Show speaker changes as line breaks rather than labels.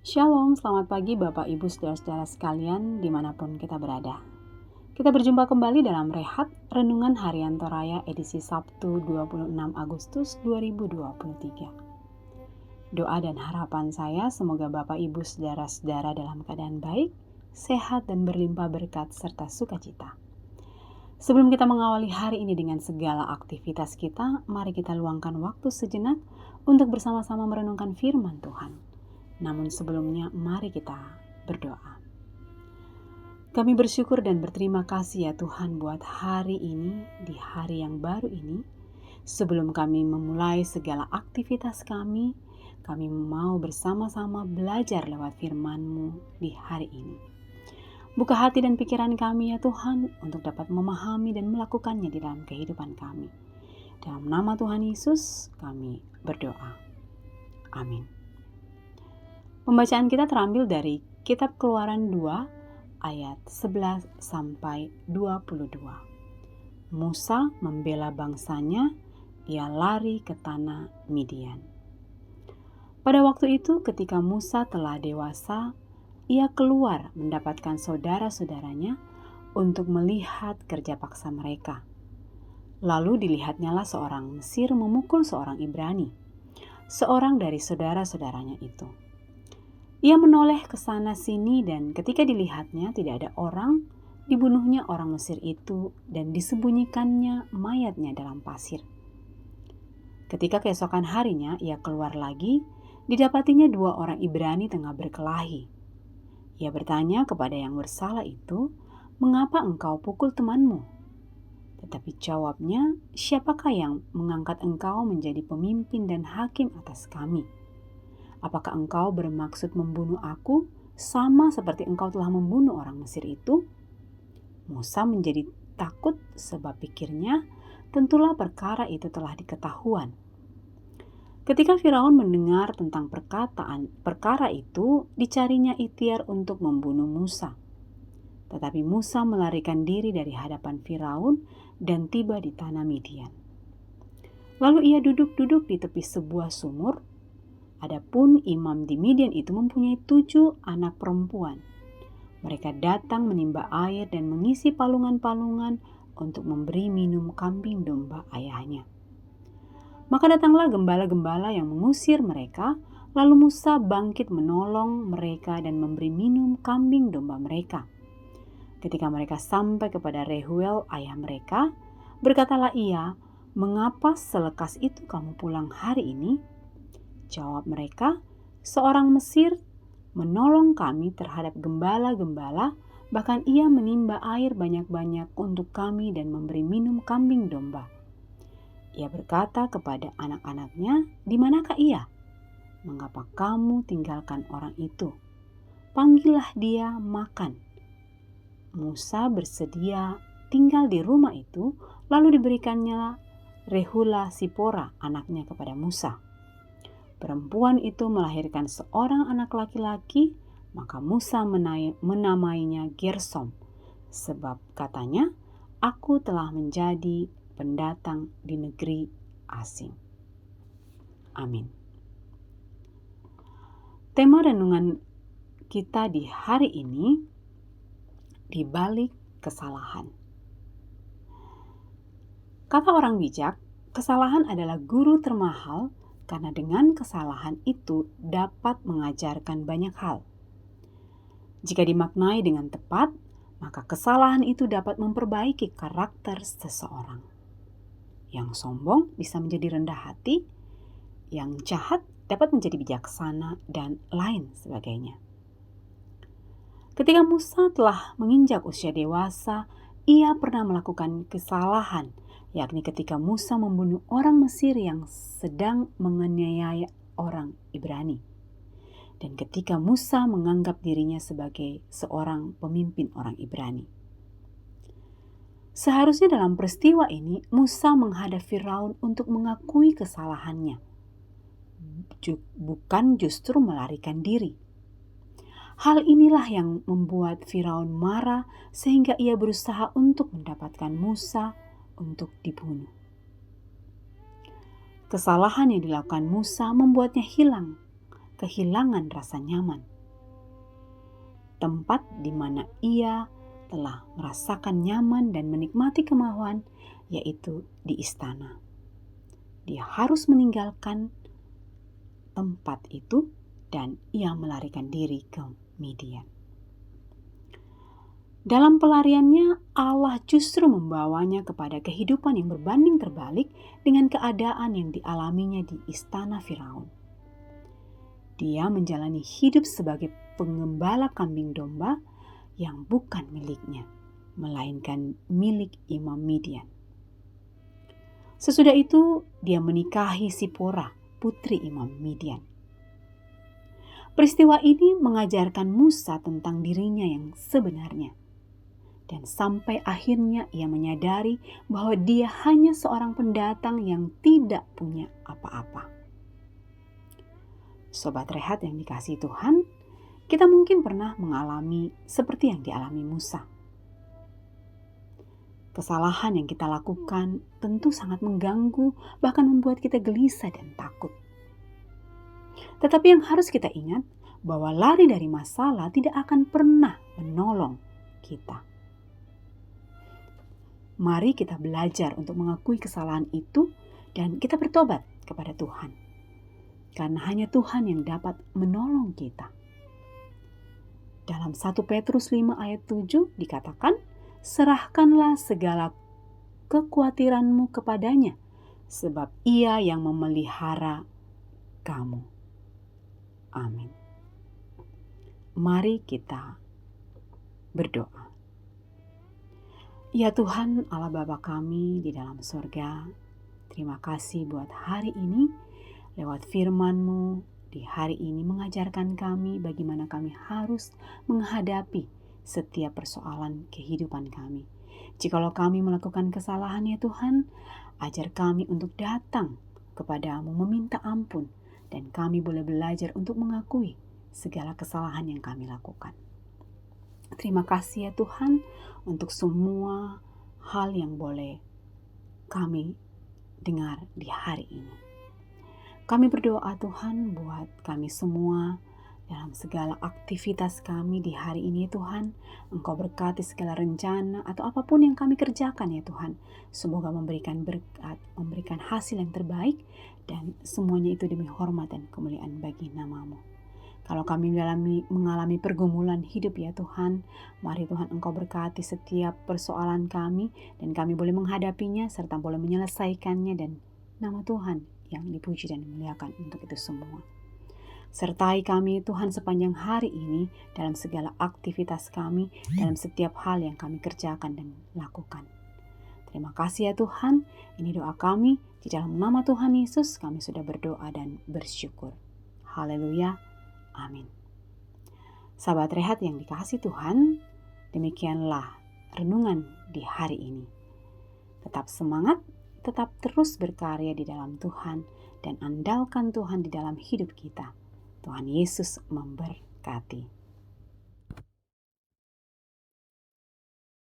Shalom, selamat pagi Bapak Ibu Saudara-saudara sekalian dimanapun kita berada. Kita berjumpa kembali dalam Rehat Renungan Harian Toraya edisi Sabtu 26 Agustus 2023. Doa dan harapan saya semoga Bapak Ibu Saudara-saudara dalam keadaan baik, sehat dan berlimpah berkat serta sukacita. Sebelum kita mengawali hari ini dengan segala aktivitas kita, mari kita luangkan waktu sejenak untuk bersama-sama merenungkan firman Tuhan. Namun sebelumnya mari kita berdoa. Kami bersyukur dan berterima kasih ya Tuhan buat hari ini, di hari yang baru ini. Sebelum kami memulai segala aktivitas kami mau bersama-sama belajar lewat firman-Mu di hari ini. Buka hati dan pikiran kami ya Tuhan untuk dapat memahami dan melakukannya di dalam kehidupan kami. Dalam nama Tuhan Yesus kami berdoa. Amin. Pembacaan kita terambil dari Kitab Keluaran 2 ayat 11 sampai 22. Musa membela bangsanya, ia lari ke tanah Midian. Pada waktu itu ketika Musa telah dewasa, ia keluar mendapatkan saudara-saudaranya untuk melihat kerja paksa mereka. Lalu dilihatnyalah seorang Mesir memukul seorang Ibrani, seorang dari saudara-saudaranya itu. Ia menoleh ke sana sini dan ketika dilihatnya tidak ada orang, dibunuhnya orang Mesir itu dan disembunyikannya mayatnya dalam pasir. Ketika keesokan harinya ia keluar lagi, didapatinya 2 orang Ibrani tengah berkelahi. Ia bertanya kepada yang bersalah itu, "Mengapa engkau pukul temanmu?" Tetapi jawabnya, "Siapakah yang mengangkat engkau menjadi pemimpin dan hakim atas kami? Apakah engkau bermaksud membunuh aku sama seperti engkau telah membunuh orang Mesir itu?" Musa menjadi takut sebab pikirnya tentulah perkara itu telah diketahuan. Ketika Firaun mendengar tentang perkara itu, dicarinya ikhtiar untuk membunuh Musa. Tetapi Musa melarikan diri dari hadapan Firaun dan tiba di tanah Midian. Lalu ia duduk-duduk di tepi sebuah sumur. Adapun imam di Midian itu mempunyai 7 anak perempuan. Mereka datang menimba air dan mengisi palungan-palungan untuk memberi minum kambing domba ayahnya. Maka datanglah gembala-gembala yang mengusir mereka, lalu Musa bangkit menolong mereka dan memberi minum kambing domba mereka. Ketika mereka sampai kepada Rehuel ayah mereka, berkatalah ia, "Mengapa selekas itu kamu pulang hari ini?" Jawab mereka, "Seorang Mesir menolong kami terhadap gembala-gembala, bahkan ia menimba air banyak-banyak untuk kami dan memberi minum kambing domba." Ia berkata kepada anak-anaknya, "Di manakah ia? Mengapa kamu tinggalkan orang itu? Panggillah dia makan." Musa bersedia tinggal di rumah itu, lalu diberikannya Rehula Sipora anaknya kepada Musa. Perempuan itu melahirkan seorang anak laki-laki, maka Musa menamainya Gersom, sebab katanya, "Aku telah menjadi pendatang di negeri asing." Amin. Tema renungan kita di hari ini, di balik kesalahan. Kata orang bijak, kesalahan adalah guru termahal karena dengan kesalahan itu dapat mengajarkan banyak hal. Jika dimaknai dengan tepat, maka kesalahan itu dapat memperbaiki karakter seseorang. Yang sombong bisa menjadi rendah hati, yang jahat dapat menjadi bijaksana, dan lain sebagainya. Ketika Musa telah menginjak usia dewasa, ia pernah melakukan kesalahan, yakni ketika Musa membunuh orang Mesir yang sedang menganiaya orang Ibrani. Dan ketika Musa menganggap dirinya sebagai seorang pemimpin orang Ibrani. Seharusnya dalam peristiwa ini, Musa menghadap Firaun untuk mengakui kesalahannya, bukan justru melarikan diri. Hal inilah yang membuat Firaun marah sehingga ia berusaha untuk mendapatkan Musa untuk dibunuh. Kesalahan yang dilakukan Musa membuatnya kehilangan rasa nyaman. tempat di mana ia telah merasakan nyaman dan menikmati kemauan, yaitu di istana. Dia harus meninggalkan tempat itu dan ia melarikan diri ke Midian. Dalam pelariannya, Allah justru membawanya kepada kehidupan yang berbanding terbalik dengan keadaan yang dialaminya di istana Firaun. Dia menjalani hidup sebagai pengembala kambing domba yang bukan miliknya, melainkan milik Imam Midian. Sesudah itu, dia menikahi Sipora, putri Imam Midian. Peristiwa ini mengajarkan Musa tentang dirinya yang sebenarnya. Dan sampai akhirnya ia menyadari bahwa dia hanya seorang pendatang yang tidak punya apa-apa. Sobat Rehat yang dikasihi Tuhan, kita mungkin pernah mengalami seperti yang dialami Musa. Kesalahan yang kita lakukan tentu sangat mengganggu, bahkan membuat kita gelisah dan takut. Tetapi yang harus kita ingat, bahwa lari dari masalah tidak akan pernah menolong kita. Mari kita belajar untuk mengakui kesalahan itu dan kita bertobat kepada Tuhan. Karena hanya Tuhan yang dapat menolong kita. Dalam 1 Petrus 5 ayat 7 dikatakan, serahkanlah segala kekhawatiranmu kepadanya, sebab ia yang memelihara kamu. Amin. Mari kita berdoa. Ya Tuhan Allah Bapa kami di dalam surga, terima kasih buat hari ini, lewat firman-Mu di hari ini mengajarkan kami bagaimana kami harus menghadapi setiap persoalan kehidupan kami. Jikalau kami melakukan kesalahan ya Tuhan, ajar kami untuk datang kepadamu meminta ampun, dan kami boleh belajar untuk mengakui segala kesalahan yang kami lakukan. Terima kasih ya Tuhan untuk semua hal yang boleh kami dengar di hari ini. Kami berdoa Tuhan buat kami semua dalam segala aktivitas kami di hari ini Tuhan. Engkau berkati segala rencana atau apapun yang kami kerjakan ya Tuhan. Semoga memberikan berkat, memberikan hasil yang terbaik, dan semuanya itu demi hormat dan kemuliaan bagi nama-Mu. Kalau kami mengalami pergumulan hidup ya Tuhan, mari Tuhan Engkau berkati setiap persoalan kami, dan kami boleh menghadapinya serta boleh menyelesaikannya, dan nama Tuhan yang dipuji dan dimuliakan untuk itu semua. Sertai kami Tuhan sepanjang hari ini dalam segala aktivitas kami, dalam setiap hal yang kami kerjakan dan lakukan. Terima kasih ya Tuhan, ini doa kami, di dalam nama Tuhan Yesus kami sudah berdoa dan bersyukur. Haleluya, amin. Sahabat Rehat yang dikasihi Tuhan, demikianlah renungan di hari ini. Tetap semangat, tetap terus berkarya di dalam Tuhan, dan andalkan Tuhan di dalam hidup kita. Tuhan Yesus memberkati.